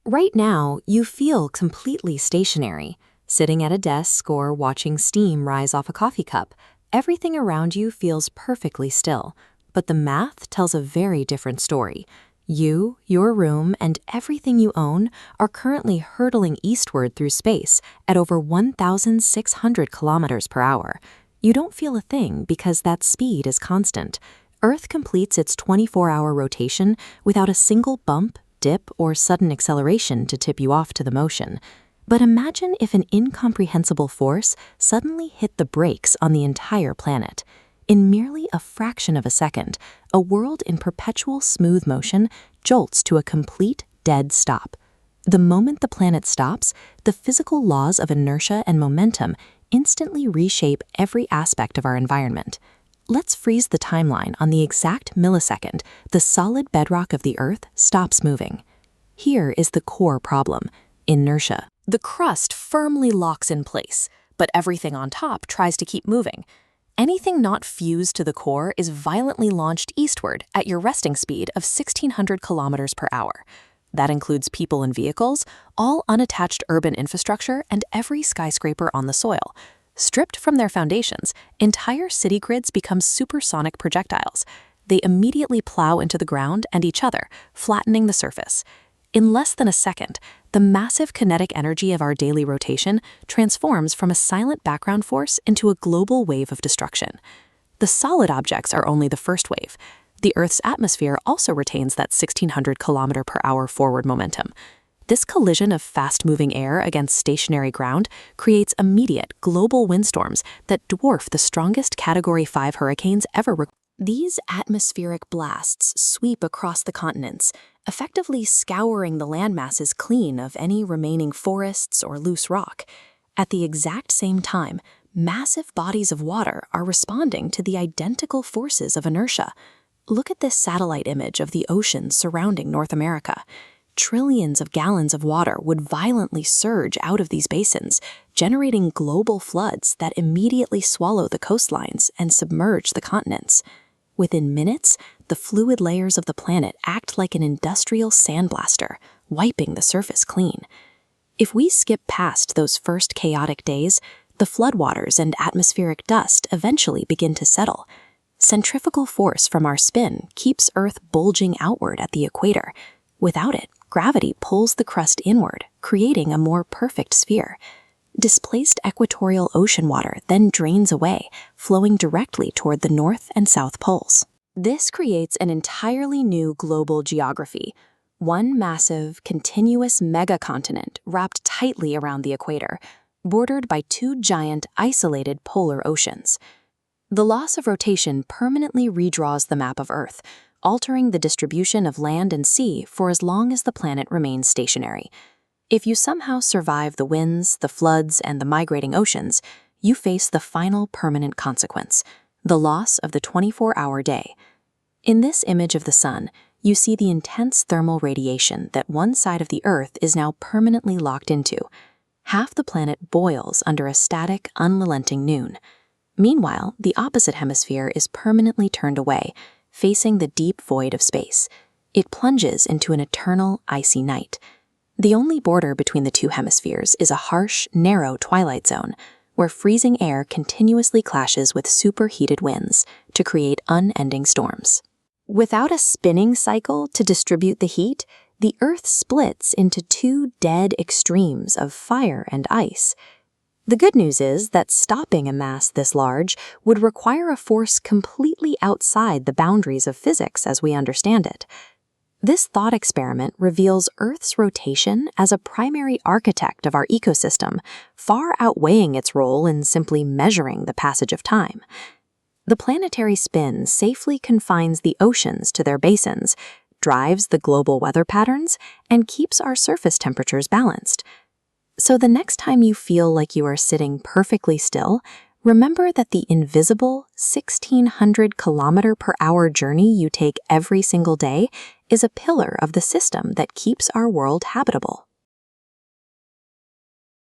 Right now, you feel completely stationary, sitting at a desk or watching steam rise off a coffee cup. Everything around you feels perfectly still, but the math tells a very different story. You, your room, and everything you own are currently hurtling eastward through space at over 1,600 kilometers per hour. You don't feel a thing because that speed is constant. Earth completes its 24-hour rotation without a single bump, dip, or sudden acceleration to tip you off to the motion. But imagine if an incomprehensible force suddenly hit the brakes on the entire planet. In merely a fraction of a second, a world in perpetual smooth motion jolts to a complete dead stop. The moment the planet stops, the physical laws of inertia and momentum instantly reshape every aspect of our environment. Let's freeze the timeline on the exact millisecond the solid bedrock of the Earth stops moving. Here is the core problem: inertia. The crust firmly locks in place, but everything on top tries to keep moving. Anything not fused to the core is violently launched eastward at your resting speed of 1,600 kilometers per hour. That includes people and vehicles, all unattached urban infrastructure, and every skyscraper on the soil. Stripped from their foundations, entire city grids become supersonic projectiles. They immediately plow into the ground and each other, flattening the surface. In less than a second, the massive kinetic energy of our daily rotation transforms from a silent background force into a global wave of destruction. The solid objects are only the first wave. The Earth's atmosphere also retains that 1,600 km per hour forward momentum. This collision of fast-moving air against stationary ground creates immediate global windstorms that dwarf the strongest Category 5 hurricanes ever recorded. These atmospheric blasts sweep across the continents, effectively scouring the landmasses clean of any remaining forests or loose rock. At the exact same time, massive bodies of water are responding to the identical forces of inertia. Look at this satellite image of the oceans surrounding North America. Trillions of gallons of water would violently surge out of these basins, generating global floods that immediately swallow the coastlines and submerge the continents. Within minutes, the fluid layers of the planet act like an industrial sandblaster, wiping the surface clean. If we skip past those first chaotic days, the floodwaters and atmospheric dust eventually begin to settle. Centrifugal force from our spin keeps Earth bulging outward at the equator. Without it, gravity pulls the crust inward, creating a more perfect sphere. Displaced equatorial ocean water then drains away, flowing directly toward the North and South poles. This creates an entirely new global geography, one massive, continuous megacontinent wrapped tightly around the equator, bordered by two giant, isolated polar oceans. The loss of rotation permanently redraws the map of Earth, altering the distribution of land and sea for as long as the planet remains stationary. If you somehow survive the winds, the floods, and the migrating oceans, you face the final permanent consequence: the loss of the 24-hour day. In this image of the sun, you see the intense thermal radiation that one side of the Earth is now permanently locked into. Half the planet boils under a static, unrelenting noon. Meanwhile, the opposite hemisphere is permanently turned away, facing the deep void of space. It plunges into an eternal, icy night. The only border between the two hemispheres is a harsh, narrow twilight zone, where freezing air continuously clashes with superheated winds to create unending storms. Without a spinning cycle to distribute the heat, the Earth splits into two dead extremes of fire and ice. The good news is that stopping a mass this large would require a force completely outside the boundaries of physics as we understand it. This thought experiment reveals Earth's rotation as a primary architect of our ecosystem, far outweighing its role in simply measuring the passage of time. The planetary spin safely confines the oceans to their basins, drives the global weather patterns, and keeps our surface temperatures balanced. So the next time you feel like you are sitting perfectly still, remember that the invisible 1,600 km/h journey you take every single day is a pillar of the system that keeps our world habitable.